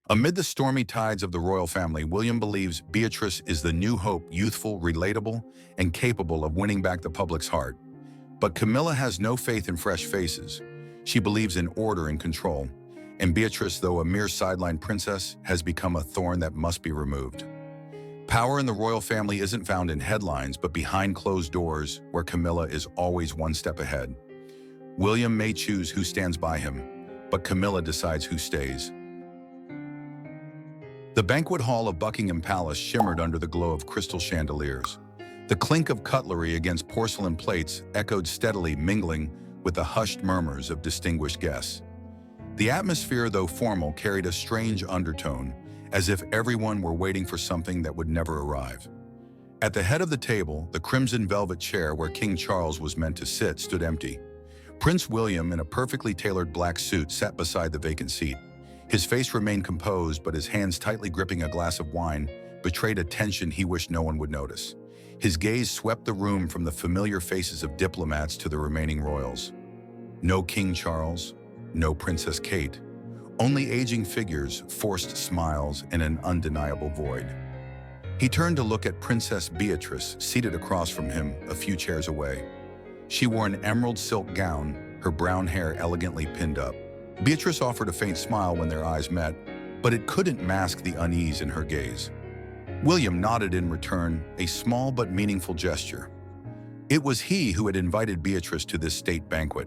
Amid the stormy tides of the royal family, William believes Beatrice is the new hope, youthful, relatable, and capable of winning back the public's heart. But Camilla has no faith in fresh faces. She believes in order and control, and Beatrice, though a mere sidelined princess, has become a thorn that must be removed. Power in the royal family isn't found in headlines, but behind closed doors, where Camilla is always one step ahead. William may choose who stands by him, but Camilla decides who stays. The banquet hall of Buckingham Palace shimmered under the glow of crystal chandeliers. The clink of cutlery against porcelain plates echoed steadily, mingling with the hushed murmurs of distinguished guests. The atmosphere, though formal, carried a strange undertone, as if everyone were waiting for something that would never arrive. At the head of the table, the crimson velvet chair where King Charles was meant to sit stood empty. Prince William, in a perfectly tailored black suit, sat beside the vacant seat. His face remained composed, but his hands tightly gripping a glass of wine betrayed a tension he wished no one would notice. His gaze swept the room from the familiar faces of diplomats to the remaining royals. No King Charles, no Princess Kate, only aging figures, forced smiles, and an undeniable void. He turned to look at Princess Beatrice, seated across from him, a few chairs away. She wore an emerald silk gown, her brown hair elegantly pinned up. Beatrice offered a faint smile when their eyes met, but it couldn't mask the unease in her gaze. William nodded in return, a small but meaningful gesture. It was he who had invited Beatrice to this state banquet,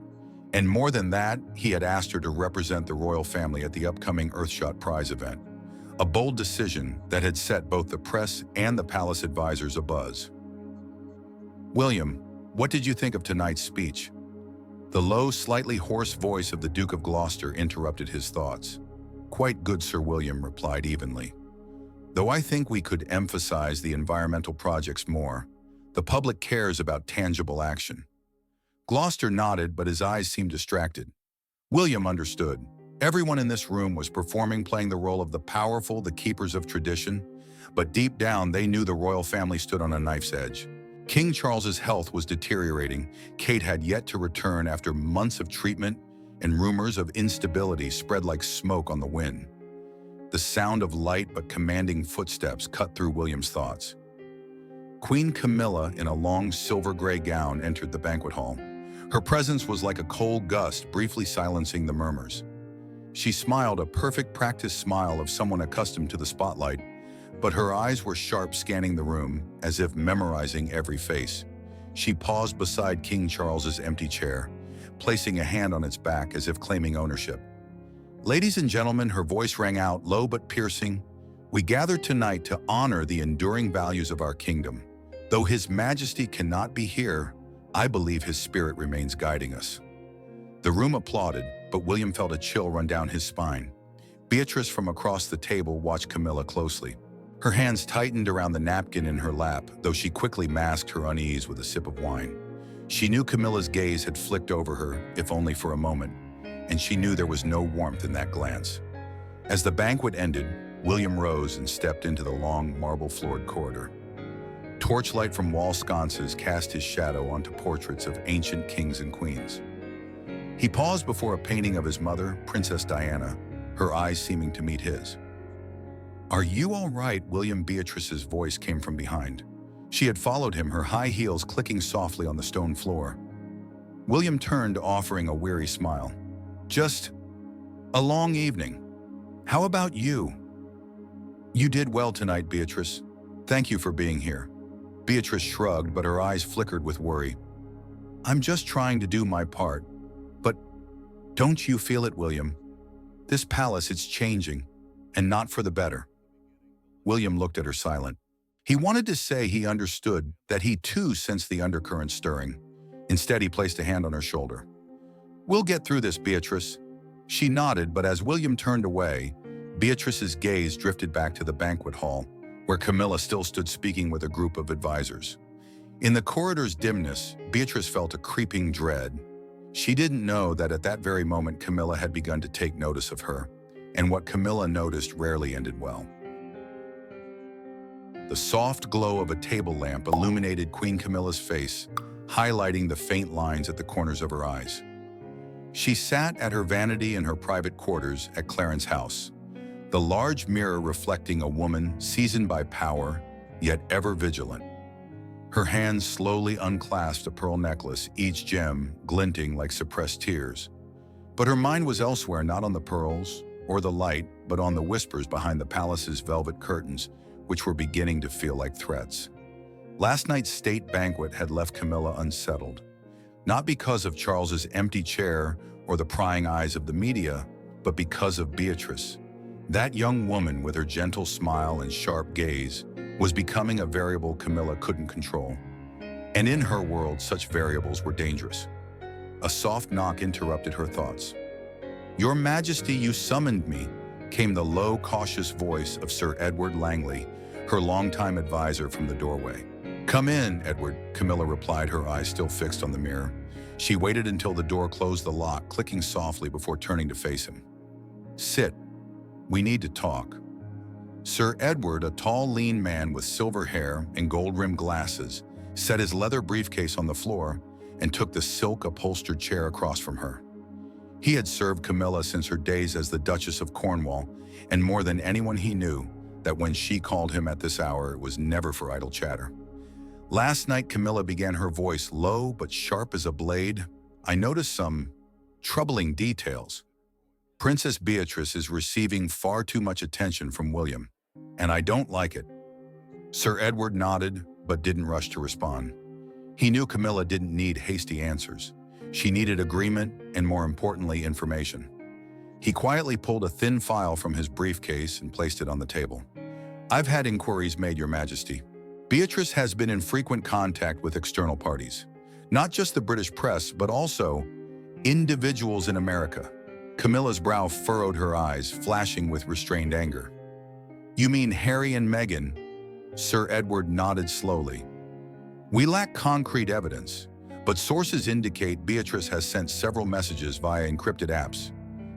and more than that, he had asked her to represent the royal family at the upcoming Earthshot Prize event, a bold decision that had set both the press and the palace advisors abuzz. William, what did you think of tonight's speech? The low, slightly hoarse voice of the Duke of Gloucester interrupted his thoughts. Quite good, Sir William replied evenly. Though I think we could emphasize the environmental projects more, the public cares about tangible action. Gloucester nodded, but his eyes seemed distracted. William understood. Everyone in this room was performing, playing the role of the powerful, the keepers of tradition, but deep down they knew the royal family stood on a knife's edge. King Charles's health was deteriorating. Kate had yet to return after months of treatment, and rumors of instability spread like smoke on the wind. The sound of light but commanding footsteps cut through William's thoughts. Queen Camilla, in a long silver-gray gown, entered the banquet hall. Her presence was like a cold gust, briefly silencing the murmurs. She smiled, a perfect practice smile of someone accustomed to the spotlight, but her eyes were sharp, scanning the room, as if memorizing every face. She paused beside King Charles's empty chair, placing a hand on its back as if claiming ownership. Ladies and gentlemen, her voice rang out, low but piercing. We gather tonight to honor the enduring values of our kingdom. Though His Majesty cannot be here, I believe his spirit remains guiding us. The room applauded, but William felt a chill run down his spine. Beatrice from across the table watched Camilla closely. Her hands tightened around the napkin in her lap, though she quickly masked her unease with a sip of wine. She knew Camilla's gaze had flicked over her, if only for a moment, and she knew there was no warmth in that glance. As the banquet ended, William rose and stepped into the long, marble-floored corridor. Torchlight from wall sconces cast his shadow onto portraits of ancient kings and queens. He paused before a painting of his mother, Princess Diana, her eyes seeming to meet his. Are you all right? William. Beatrice's voice came from behind. She had followed him, her high heels clicking softly on the stone floor. William turned, offering a weary smile. Just a long evening. How about you? You did well tonight, Beatrice. Thank you for being here. Beatrice shrugged, but her eyes flickered with worry. I'm just trying to do my part. But don't you feel it, William? This palace, it's changing, and not for the better. William looked at her silent. He wanted to say he understood, that he too sensed the undercurrent stirring. Instead, he placed a hand on her shoulder. We'll get through this, Beatrice. She nodded, but as William turned away, Beatrice's gaze drifted back to the banquet hall, where Camilla still stood speaking with a group of advisors. In the corridor's dimness, Beatrice felt a creeping dread. She didn't know that at that very moment Camilla had begun to take notice of her, and what Camilla noticed rarely ended well. The soft glow of a table lamp illuminated Queen Camilla's face, highlighting the faint lines at the corners of her eyes. She sat at her vanity in her private quarters at Clarence House, the large mirror reflecting a woman seasoned by power, yet ever vigilant. Her hands slowly unclasped a pearl necklace, each gem glinting like suppressed tears. But her mind was elsewhere, not on the pearls or the light, but on the whispers behind the palace's velvet curtains, which were beginning to feel like threats. Last night's state banquet had left Camilla unsettled, not because of Charles's empty chair or the prying eyes of the media, but because of Beatrice. That young woman with her gentle smile and sharp gaze was becoming a variable Camilla couldn't control. And in her world, such variables were dangerous. A soft knock interrupted her thoughts. "Your Majesty, you summoned me," came the low, cautious voice of Sir Edward Langley, her longtime advisor, from the doorway. "Come in, Edward," Camilla replied, her eyes still fixed on the mirror. She waited until the door closed the lock, clicking softly before turning to face him. "Sit. We need to talk." Sir Edward, a tall, lean man with silver hair and gold-rimmed glasses, set his leather briefcase on the floor and took the silk-upholstered chair across from her. He had served Camilla since her days as the Duchess of Cornwall, and more than anyone he knew that when she called him at this hour, it was never for idle chatter. "Last night," Camilla began, her voice low but sharp as a blade, "I noticed some troubling details. Princess Beatrice is receiving far too much attention from William, and I don't like it." Sir Edward nodded, but didn't rush to respond. He knew Camilla didn't need hasty answers. She needed agreement and, more importantly, information. He quietly pulled a thin file from his briefcase and placed it on the table. "I've had inquiries made, Your Majesty. Beatrice has been in frequent contact with external parties, not just the British press, but also individuals in America." Camilla's brow furrowed, her eyes flashing with restrained anger. "You mean Harry and Meghan?" Sir Edward nodded slowly. "We lack concrete evidence, but sources indicate Beatrice has sent several messages via encrypted apps.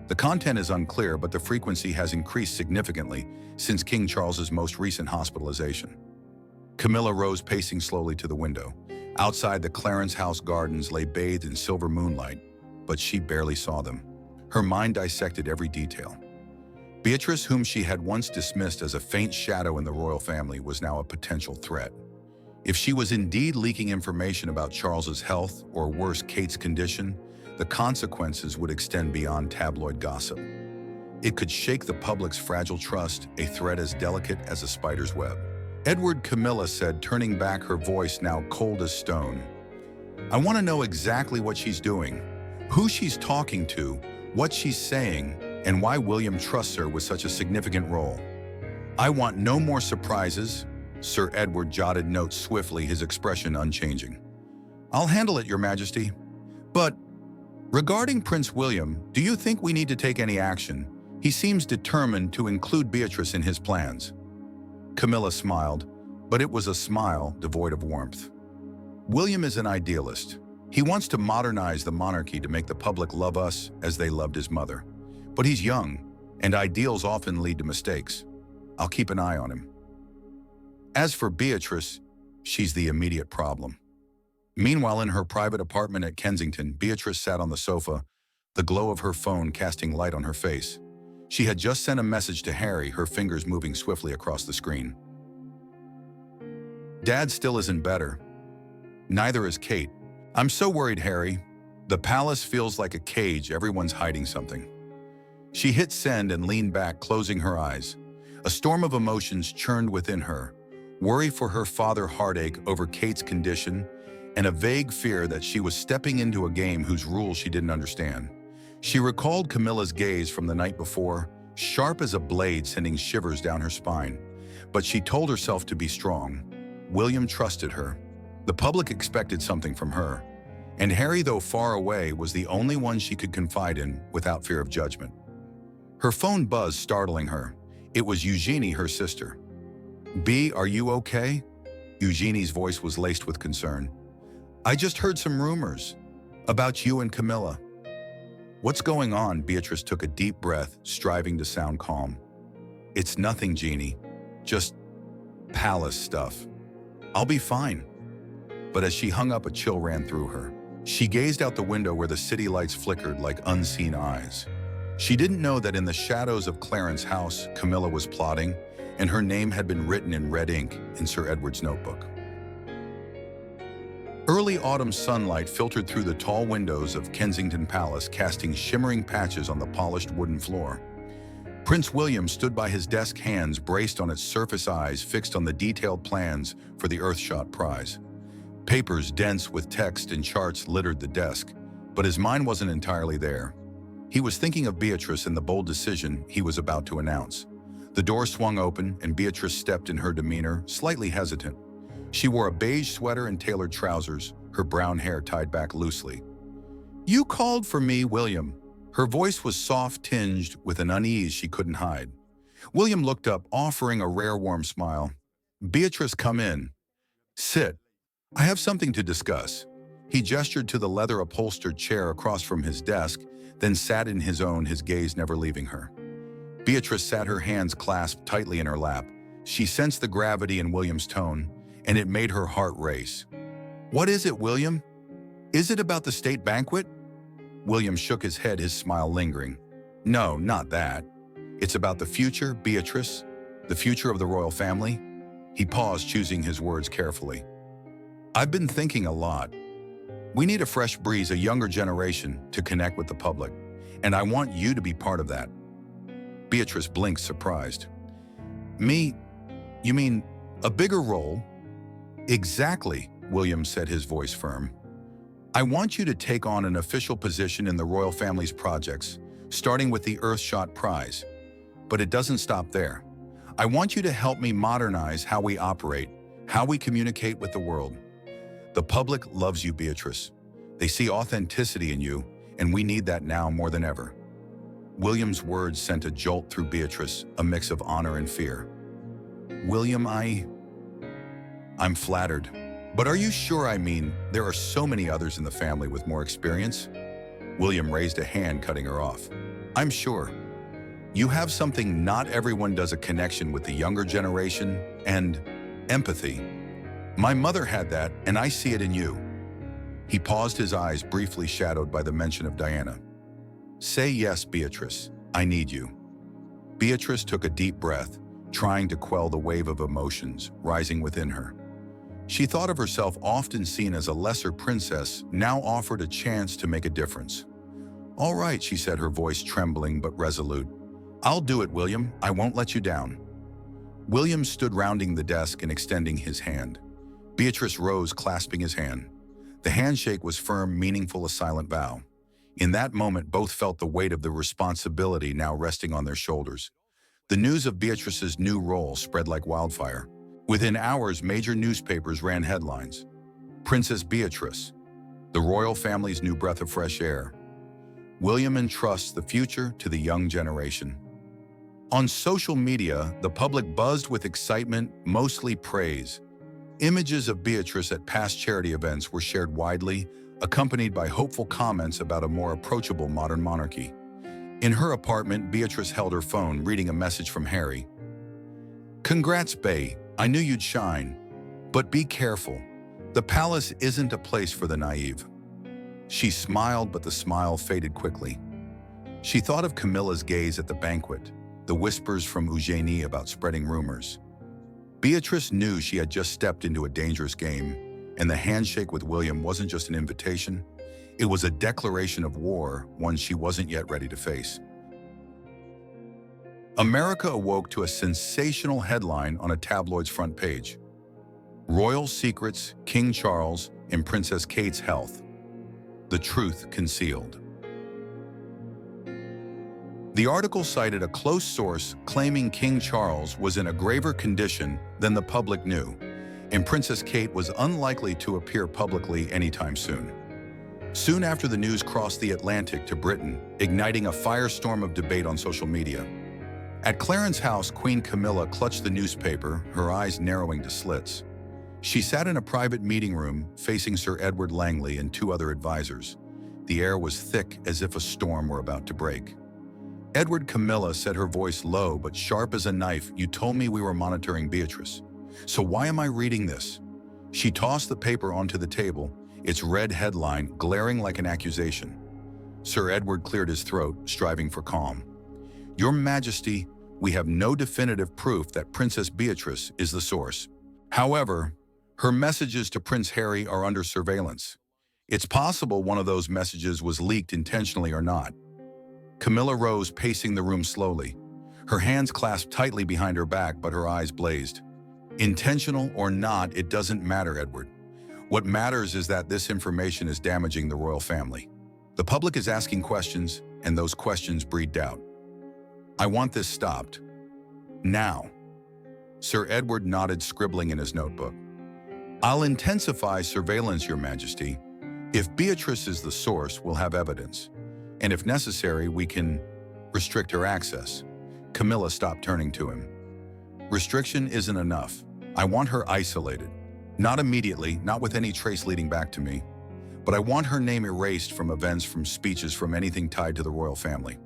The content is unclear, but the frequency has increased significantly since King Charles's most recent hospitalization." Camilla rose, pacing slowly to the window. Outside, the Clarence House gardens lay bathed in silver moonlight, but she barely saw them. Her mind dissected every detail. Beatrice, whom she had once dismissed as a faint shadow in the royal family, was now a potential threat. If she was indeed leaking information about Charles's health, or worse, Kate's condition, the consequences would extend beyond tabloid gossip. It could shake the public's fragile trust, a threat as delicate as a spider's web. "Edward," Camilla said, turning back, her voice now cold as stone, "I want to know exactly what she's doing, who she's talking to, what she's saying, and why William trusts her with such a significant role. I want no more surprises." Sir Edward jotted notes swiftly, his expression unchanging. "I'll handle it, Your Majesty. But regarding Prince William, do you think we need to take any action? He seems determined to include Beatrice in his plans." Camilla smiled, but it was a smile devoid of warmth. "William is an idealist. He wants to modernize the monarchy to make the public love us as they loved his mother. But he's young, and ideals often lead to mistakes. I'll keep an eye on him. As for Beatrice, she's the immediate problem." Meanwhile, in her private apartment at Kensington, Beatrice sat on the sofa, the glow of her phone casting light on her face. She had just sent a message to Harry, her fingers moving swiftly across the screen. "Dad still isn't better. Neither is Kate. I'm so worried, Harry. The palace feels like a cage, everyone's hiding something." She hit send and leaned back, closing her eyes. A storm of emotions churned within her: worry for her father, heartache over Kate's condition, and a vague fear that she was stepping into a game whose rules she didn't understand. She recalled Camilla's gaze from the night before, sharp as a blade, sending shivers down her spine. But she told herself to be strong. William trusted her. The public expected something from her. And Harry, though far away, was the only one she could confide in without fear of judgment. Her phone buzzed, startling her. It was Eugenie, her sister. "Bea, are you okay?" Eugenie's voice was laced with concern. "I just heard some rumors about you and Camilla." "What's going on?" Beatrice took a deep breath, striving to sound calm. "It's nothing, Jeannie. Just palace stuff. I'll be fine." But as she hung up, a chill ran through her. She gazed out the window where the city lights flickered like unseen eyes. She didn't know that in the shadows of Clarence House, Camilla was plotting, and her name had been written in red ink in Sir Edward's notebook. Early autumn sunlight filtered through the tall windows of Kensington Palace, casting shimmering patches on the polished wooden floor. Prince William stood by his desk, hands braced on its surface, eyes fixed on the detailed plans for the Earthshot prize. Papers dense with text and charts littered the desk, but his mind wasn't entirely there. He was thinking of Beatrice and the bold decision he was about to announce. The door swung open, and Beatrice stepped in, her demeanor slightly hesitant. She wore a beige sweater and tailored trousers, her brown hair tied back loosely. "You called for me, William." Her voice was soft, tinged with an unease she couldn't hide. William looked up, offering a rare warm smile. "Beatrice, come in. Sit. I have something to discuss." He gestured to the leather-upholstered chair across from his desk, then sat in his own, his gaze never leaving her. Beatrice sat, her hands clasped tightly in her lap. She sensed the gravity in William's tone, and it made her heart race. "What is it, William? Is it about the state banquet?" William shook his head, his smile lingering. "No, not that. It's about the future, Beatrice, the future of the royal family." He paused, choosing his words carefully. "I've been thinking a lot. We need a fresh breeze, a younger generation, to connect with the public, and I want you to be part of that." Beatrice blinked, surprised. "Me? You mean a bigger role?" "Exactly," William said, his voice firm. "I want you to take on an official position in the royal family's projects, starting with the Earthshot prize. But it doesn't stop there. I want you to help me modernize how we operate, how we communicate with the world. The public loves you, Beatrice. They see authenticity in you, and we need that now more than ever." William's words sent a jolt through Beatrice, a mix of honor and fear. "William, I'm flattered. But are you sure? I mean, there are so many others in the family with more experience." William raised a hand, cutting her off. "I'm sure. You have something not everyone does, a connection with the younger generation and empathy. My mother had that, and I see it in you." He paused, his eyes briefly shadowed by the mention of Diana. "Say yes, Beatrice. I need you." Beatrice took a deep breath, trying to quell the wave of emotions rising within her. She thought of herself, often seen as a lesser princess, now offered a chance to make a difference. "All right," she said, her voice trembling but resolute. "I'll do it, William. I won't let you down." William stood, rounding the desk and extending his hand. Beatrice rose, clasping his hand. The handshake was firm, meaningful, a silent vow. In that moment, both felt the weight of the responsibility now resting on their shoulders. The news of Beatrice's new role spread like wildfire. Within hours, major newspapers ran headlines. "Princess Beatrice, the royal family's new breath of fresh air. William entrusts the future to the young generation." On social media, the public buzzed with excitement, mostly praise. Images of Beatrice at past charity events were shared widely, accompanied by hopeful comments about a more approachable modern monarchy. In her apartment, Beatrice held her phone, reading a message from Harry. "Congrats, Bae. I knew you'd shine. But be careful. The palace isn't a place for the naive." She smiled, but the smile faded quickly. She thought of Camilla's gaze at the banquet, the whispers from Eugenie about spreading rumors. Beatrice knew she had just stepped into a dangerous game, and the handshake with William wasn't just an invitation. It was a declaration of war, one she wasn't yet ready to face. America awoke to a sensational headline on a tabloid's front page. "Royal Secrets, King Charles and Princess Kate's Health. The Truth Concealed." The article cited a close source claiming King Charles was in a graver condition than the public knew, and Princess Kate was unlikely to appear publicly anytime soon. Soon after, the news crossed the Atlantic to Britain, igniting a firestorm of debate on social media. At Clarence House, Queen Camilla clutched the newspaper, her eyes narrowing to slits. She sat in a private meeting room facing Sir Edward Langley and two other advisors. The air was thick, as if a storm were about to break. "Edward," Camilla said, her voice low but sharp as a knife, "you told me we were monitoring Beatrice. So why am I reading this?" She tossed the paper onto the table, its red headline glaring like an accusation. Sir Edward cleared his throat, striving for calm. Your Majesty, we have no definitive proof that Princess Beatrice is the source. However, her messages to Prince Harry are under surveillance. It's possible one of those messages was leaked intentionally or not. Camilla rose, pacing the room slowly. Her hands clasped tightly behind her back, but her eyes blazed. Intentional or not, it doesn't matter, Edward. What matters is that this information is damaging the royal family. The public is asking questions, and those questions breed doubt. I want this stopped. Now. Sir Edward nodded, scribbling in his notebook. I'll intensify surveillance, Your Majesty. If Beatrice is the source, we'll have evidence. And if necessary, we can restrict her access. Camilla stopped, turning to him. Restriction isn't enough. I want her isolated. Not immediately, not with any trace leading back to me. But I want her name erased from events, from speeches, from anything tied to the royal family.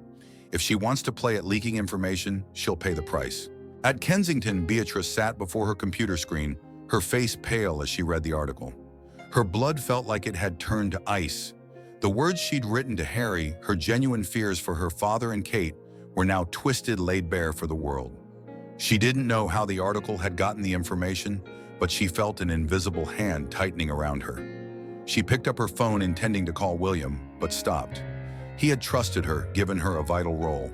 If she wants to play at leaking information, she'll pay the price. At Kensington, Beatrice sat before her computer screen, her face pale as she read the article. Her blood felt like it had turned to ice. The words she'd written to Harry, her genuine fears for her father and Kate, were now twisted, laid bare for the world. She didn't know how the article had gotten the information, but she felt an invisible hand tightening around her. She picked up her phone, intending to call William, but stopped. He had trusted her, given her a vital role.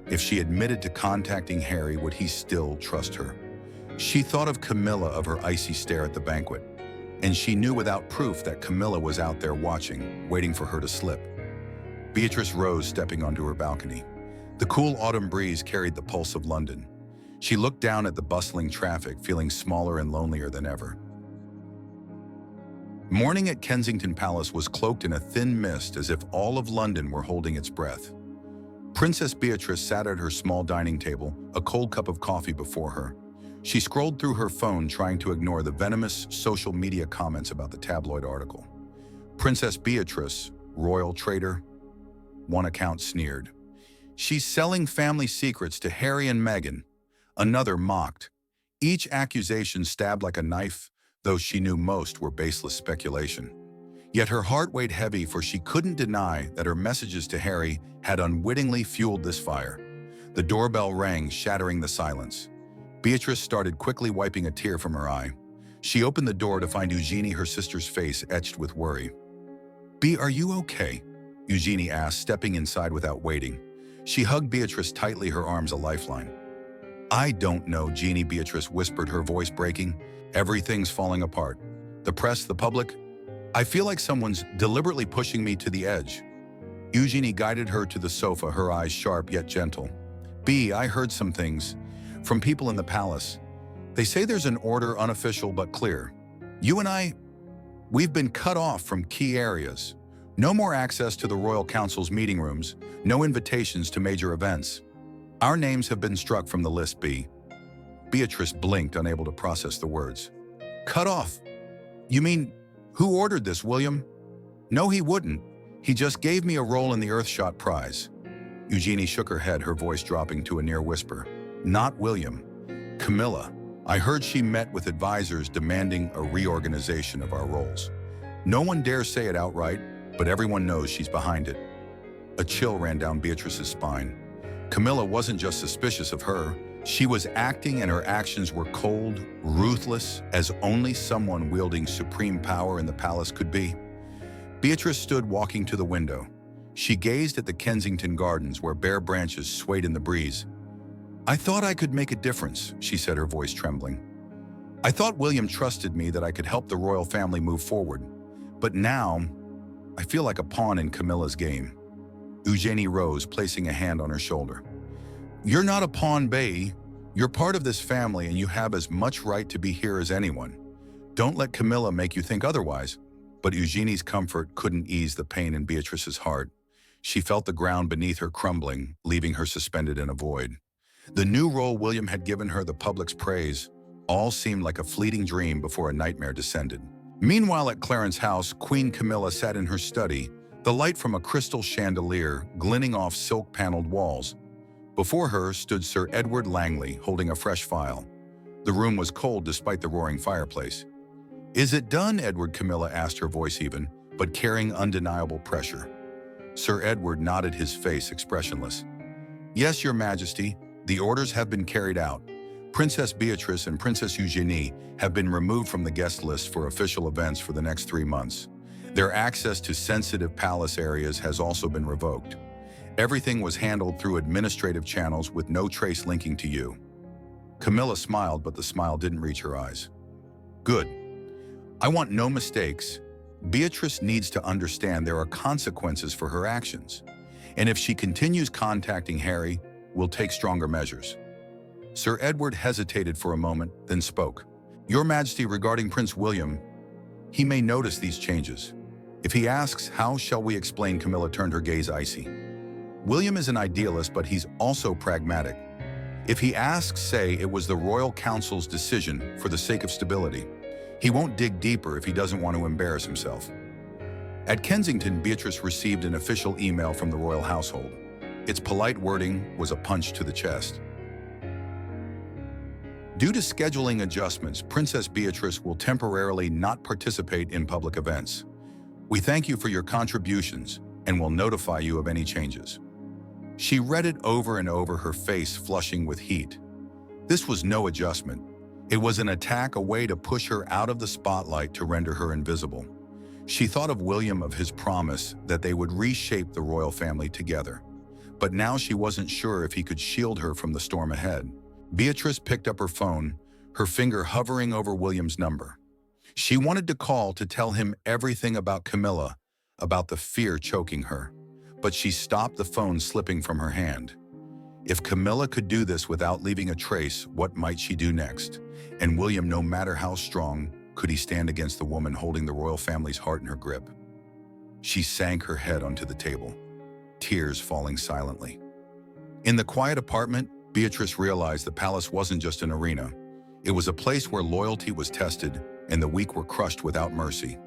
If she admitted to contacting Harry, would he still trust her? She thought of Camilla, of her icy stare at the banquet, and she knew without proof that Camilla was out there watching, waiting for her to slip. Beatrice rose, stepping onto her balcony. The cool autumn breeze carried the pulse of London. She looked down at the bustling traffic, feeling smaller and lonelier than ever. Morning at Kensington Palace was cloaked in a thin mist, as if all of London were holding its breath. Princess Beatrice sat at her small dining table, a cold cup of coffee before her. She scrolled through her phone, trying to ignore the venomous social media comments about the tabloid article. Princess Beatrice, royal traitor, one account sneered. She's selling family secrets to Harry and Meghan. Another mocked. Each accusation stabbed like a knife, though she knew most were baseless speculation. Yet her heart weighed heavy, for she couldn't deny that her messages to Harry had unwittingly fueled this fire. The doorbell rang, shattering the silence. Beatrice started, quickly wiping a tear from her eye. She opened the door to find Eugenie, her sister's face etched with worry. "Bea, are you okay?" Eugenie asked, stepping inside without waiting. She hugged Beatrice tightly, her arms a lifeline. "I don't know, Jeannie," Beatrice whispered, her voice breaking. "Everything's falling apart. The press, the public. I feel like someone's deliberately pushing me to the edge." Eugenie guided her to the sofa, her eyes sharp yet gentle. "Bea, I heard some things from people in the palace. They say there's an order, unofficial but clear. You and we've been cut off from key areas. No more access to the Royal Council's meeting rooms, no invitations to major events. Our names have been struck from the list, Bea." Beatrice blinked, unable to process the words. "Cut off? You mean, who ordered this, William?" "No, he wouldn't. He just gave me a role in the Earthshot Prize." Eugenie shook her head, her voice dropping to a near whisper. "Not William. Camilla. I heard she met with advisors demanding a reorganization of our roles. No one dares say it outright, but everyone knows she's behind it." A chill ran down Beatrice's spine. Camilla wasn't just suspicious of her. She was acting, and her actions were cold, ruthless, as only someone wielding supreme power in the palace could be. Beatrice stood, walking to the window. She gazed at the Kensington Gardens, where bare branches swayed in the breeze. "I thought I could make a difference," she said, her voice trembling. "I thought William trusted me, that I could help the royal family move forward. But now, I feel like a pawn in Camilla's game." Eugenie rose, placing a hand on her shoulder. "You're not a pawn, Bea. You're part of this family, and you have as much right to be here as anyone. Don't let Camilla make you think otherwise." But Eugenie's comfort couldn't ease the pain in Beatrice's heart. She felt the ground beneath her crumbling, leaving her suspended in a void. The new role William had given her, the public's praise, all seemed like a fleeting dream before a nightmare descended. Meanwhile, at Clarence House, Queen Camilla sat in her study, the light from a crystal chandelier glinting off silk-paneled walls. Before her stood Sir Edward Langley, holding a fresh file. The room was cold despite the roaring fireplace. "Is it done, Edward?" Camilla asked, her voice even, but carrying undeniable pressure. Sir Edward nodded, his face expressionless. Yes, Your Majesty, the orders have been carried out. Princess Beatrice and Princess Eugenie have been removed from the guest list for official events for the next 3 months. Their access to sensitive palace areas has also been revoked. Everything was handled through administrative channels with no trace linking to you. Camilla smiled, but the smile didn't reach her eyes. Good. I want no mistakes. Beatrice needs to understand there are consequences for her actions. And if she continues contacting Harry, we'll take stronger measures. Sir Edward hesitated for a moment, then spoke. Your Majesty, regarding Prince William, he may notice these changes. If he asks, how shall we explain? Camilla turned her gaze icy. William is an idealist, but he's also pragmatic. If he asks, say it was the Royal Council's decision for the sake of stability. He won't dig deeper if he doesn't want to embarrass himself. At Kensington, Beatrice received an official email from the royal household. Its polite wording was a punch to the chest. Due to scheduling adjustments, Princess Beatrice will temporarily not participate in public events. We thank you for your contributions and will notify you of any changes. She read it over and over, her face flushing with heat. This was no adjustment. It was an attack, a way to push her out of the spotlight, to render her invisible. She thought of William, of his promise that they would reshape the royal family together. But now she wasn't sure if he could shield her from the storm ahead. Beatrice picked up her phone, her finger hovering over William's number. She wanted to call to tell him everything about Camilla, about the fear choking her. But she stopped, the phone slipping from her hand. If Camilla could do this without leaving a trace, what might she do next? And William, no matter how strong, could he stand against the woman holding the royal family's heart in her grip? She sank her head onto the table, tears falling silently. In the quiet apartment, Beatrice realized the palace wasn't just an arena. It was a place where loyalty was tested and the weak were crushed without mercy.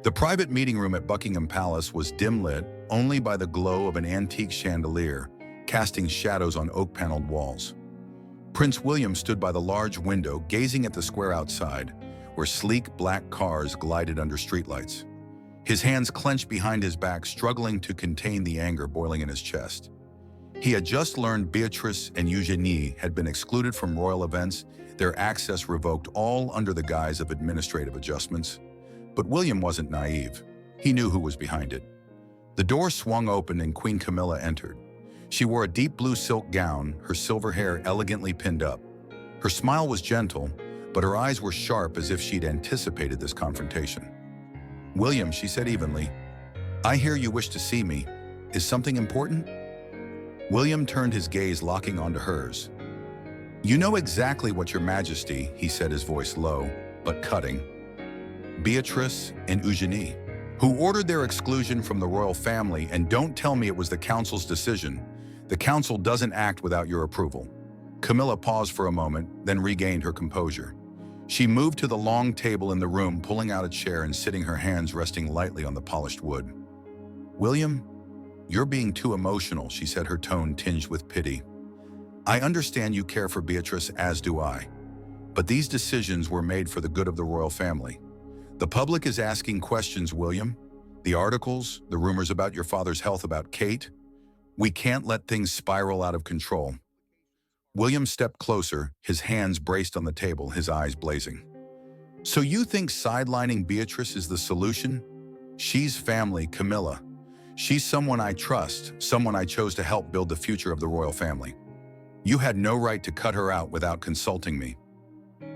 The private meeting room at Buckingham Palace was dim-lit only by the glow of an antique chandelier, casting shadows on oak-paneled walls. Prince William stood by the large window, gazing at the square outside, where sleek black cars glided under streetlights. His hands clenched behind his back, struggling to contain the anger boiling in his chest. He had just learned Beatrice and Eugenie had been excluded from royal events, their access revoked, all under the guise of administrative adjustments. But William wasn't naive. He knew who was behind it. The door swung open and Queen Camilla entered. She wore a deep blue silk gown, her silver hair elegantly pinned up. Her smile was gentle, but her eyes were sharp, as if she'd anticipated this confrontation. William, she said evenly, I hear you wish to see me. Is something important? William turned, his gaze locking onto hers. You know exactly what, Your Majesty, he said, his voice low, but cutting. Beatrice and Eugenie, who ordered their exclusion from the royal family, and don't tell me it was the council's decision. The council doesn't act without your approval. Camilla paused for a moment, then regained her composure. She moved to the long table in the room, pulling out a chair and sitting, her hands resting lightly on the polished wood. William, you're being too emotional, she said, her tone tinged with pity. I understand you care for Beatrice, as do I. But these decisions were made for the good of the royal family. The public is asking questions, William. The articles, the rumors about your father's health, about Kate. We can't let things spiral out of control. William stepped closer, his hands braced on the table, his eyes blazing. So you think sidelining Beatrice is the solution? She's family, Camilla. She's someone I trust, someone I chose to help build the future of the royal family. You had no right to cut her out without consulting me.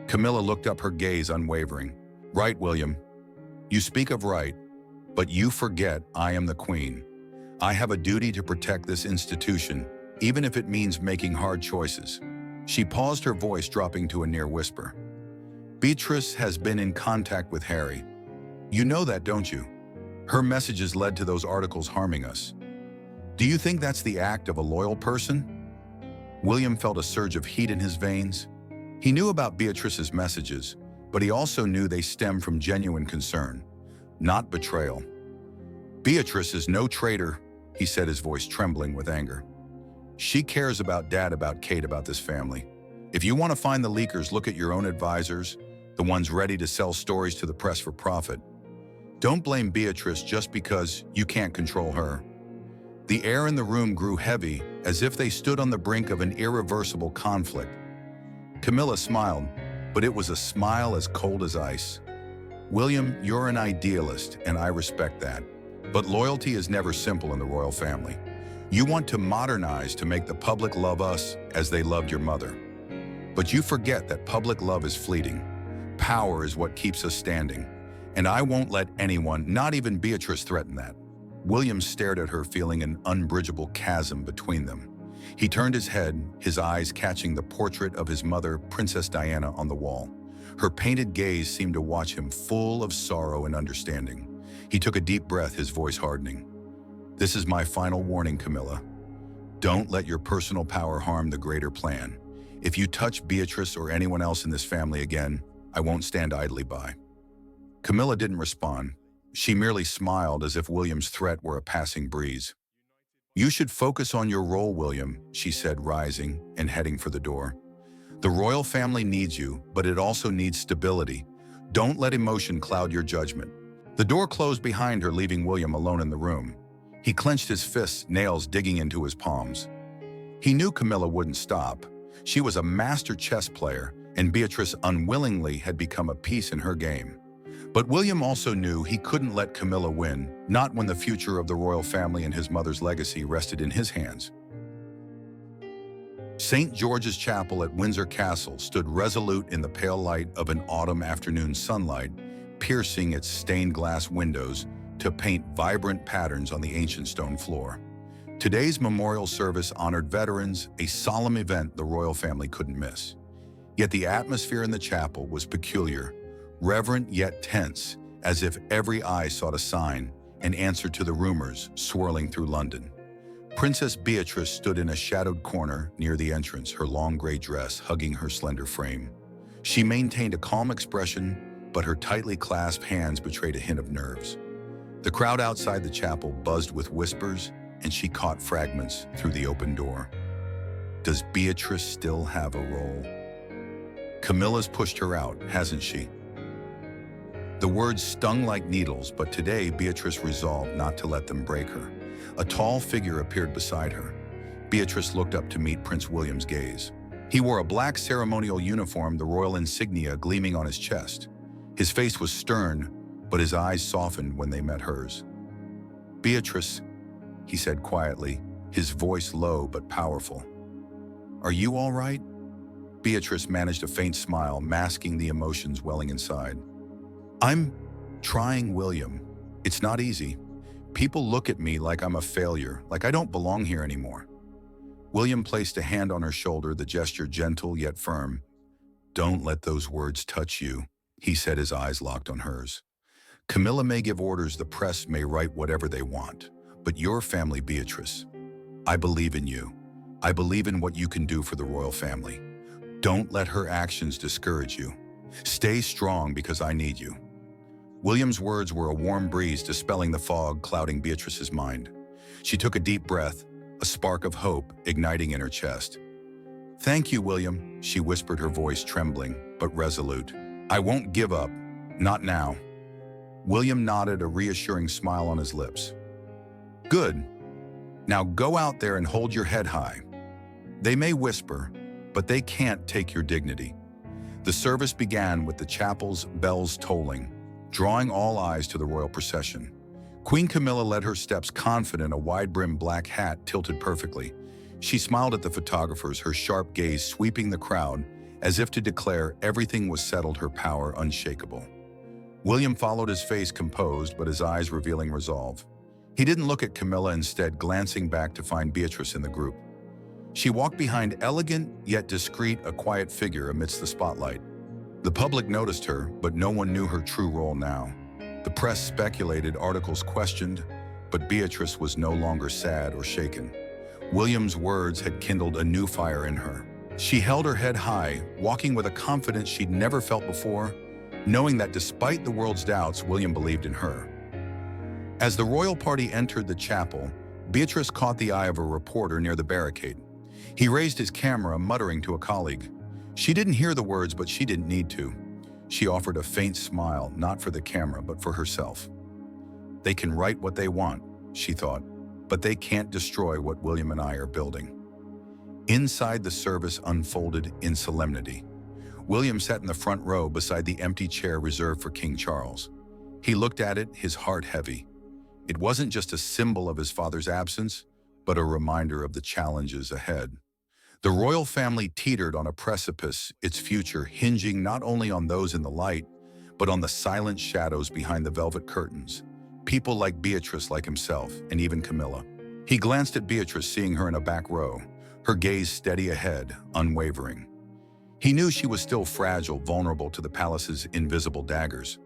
Camilla looked up, her gaze unwavering. Right, William. You speak of right, but you forget I am the queen. I have a duty to protect this institution, even if it means making hard choices. She paused, her voice dropping to a near whisper. Beatrice has been in contact with Harry. You know that, don't you? Her messages led to those articles harming us. Do you think that's the act of a loyal person? William felt a surge of heat in his veins. He knew about Beatrice's messages, but he also knew they stemmed from genuine concern, not betrayal. Beatrice is no traitor, he said, his voice trembling with anger. She cares about Dad, about Kate, about this family. If you want to find the leakers, look at your own advisors, the ones ready to sell stories to the press for profit. Don't blame Beatrice just because you can't control her. The air in the room grew heavy, as if they stood on the brink of an irreversible conflict. Camilla smiled, but it was a smile as cold as ice. William, you're an idealist, and I respect that. But loyalty is never simple in the royal family. You want to modernize to make the public love us as they loved your mother. But you forget that public love is fleeting. Power is what keeps us standing. And I won't let anyone, not even Beatrice, threaten that. William stared at her, feeling an unbridgeable chasm between them. He turned his head, his eyes catching the portrait of his mother, Princess Diana, on the wall. Her painted gaze seemed to watch him, full of sorrow and understanding. He took a deep breath, his voice hardening. This is my final warning, Camilla. Don't let your personal power harm the greater plan. If you touch Beatrice or anyone else in this family again, I won't stand idly by. Camilla didn't respond. She merely smiled, as if William's threat were a passing breeze. You should focus on your role, William, she said, rising and heading for the door. The royal family needs you, but it also needs stability. Don't let emotion cloud your judgment. The door closed behind her, leaving William alone in the room. He clenched his fists, nails digging into his palms. He knew Camilla wouldn't stop. She was a master chess player, and Beatrice unwillingly had become a piece in her game. But William also knew he couldn't let Camilla win, not when the future of the royal family and his mother's legacy rested in his hands. St. George's Chapel at Windsor Castle stood resolute in the pale light of an autumn afternoon sunlight, piercing its stained glass windows to paint vibrant patterns on the ancient stone floor. Today's memorial service honored veterans, a solemn event the royal family couldn't miss. Yet the atmosphere in the chapel was peculiar, reverent yet tense, as if every eye sought a sign, an answer to the rumors swirling through London. Princess Beatrice stood in a shadowed corner near the entrance, her long gray dress hugging her slender frame. She maintained a calm expression, but her tightly clasped hands betrayed a hint of nerves. The crowd outside the chapel buzzed with whispers, and she caught fragments through the open door. Does Beatrice still have a role? Camilla's pushed her out, hasn't she? The words stung like needles, but today Beatrice resolved not to let them break her. A tall figure appeared beside her. Beatrice looked up to meet Prince William's gaze. He wore a black ceremonial uniform, the royal insignia gleaming on his chest. His face was stern, but his eyes softened when they met hers. Beatrice, he said quietly, his voice low but powerful. Are you all right? Beatrice managed a faint smile, masking the emotions welling inside. I'm trying, William. It's not easy. People look at me like I'm a failure, like I don't belong here anymore. William placed a hand on her shoulder, the gesture gentle yet firm. Don't let those words touch you, he said, his eyes locked on hers. Camilla may give orders, the press may write whatever they want, but your family, Beatrice, I believe in you. I believe in what you can do for the royal family. Don't let her actions discourage you. Stay strong because I need you. William's words were a warm breeze dispelling the fog clouding Beatrice's mind. She took a deep breath, a spark of hope igniting in her chest. Thank you, William, she whispered, her voice trembling but resolute. I won't give up, not now. William nodded, a reassuring smile on his lips. Good. Now go out there and hold your head high. They may whisper, but they can't take your dignity. The service began with the chapel's bells tolling, drawing all eyes to the royal procession. Queen Camilla led her steps, confident, a wide-brimmed black hat tilted perfectly. She smiled at the photographers, her sharp gaze sweeping the crowd, as if to declare everything was settled, her power unshakable. William followed, his face composed, but his eyes revealing resolve. He didn't look at Camilla, instead glancing back to find Beatrice in the group. She walked behind, elegant yet discreet, a quiet figure amidst the spotlight. The public noticed her, but no one knew her true role now. The press speculated, articles questioned, but Beatrice was no longer sad or shaken. William's words had kindled a new fire in her. She held her head high, walking with a confidence she'd never felt before, knowing that despite the world's doubts, William believed in her. As the royal party entered the chapel, Beatrice caught the eye of a reporter near the barricade. He raised his camera, muttering to a colleague. She didn't hear the words, but she didn't need to. She offered a faint smile, not for the camera, but for herself. They can write what they want, she thought, but they can't destroy what William and I are building. Inside, the service unfolded in solemnity. William sat in the front row beside the empty chair reserved for King Charles. He looked at it, his heart heavy. It wasn't just a symbol of his father's absence, but a reminder of the challenges ahead. The royal family teetered on a precipice, its future hinging not only on those in the light, but on the silent shadows behind the velvet curtains. People like Beatrice, like himself, and even Camilla. He glanced at Beatrice, seeing her in a back row, her gaze steady ahead, unwavering. He knew she was still fragile, vulnerable to the palace's invisible daggers,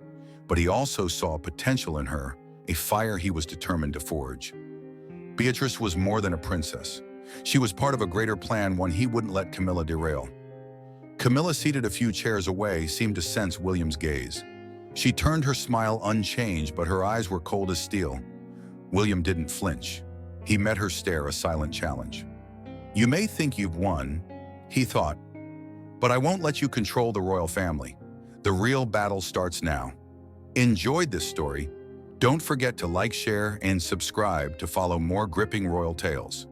but he also saw potential in her, a fire he was determined to forge. Beatrice was more than a princess. She was part of a greater plan, one he wouldn't let Camilla derail. Camilla, seated a few chairs away, seemed to sense William's gaze. She turned, her smile unchanged, but her eyes were cold as steel. William didn't flinch. He met her stare, a silent challenge. "You may think you've won," he thought, "but I won't let you control the royal family. The real battle starts now." Enjoyed this story? Don't forget to like, share, and subscribe to follow more gripping royal tales.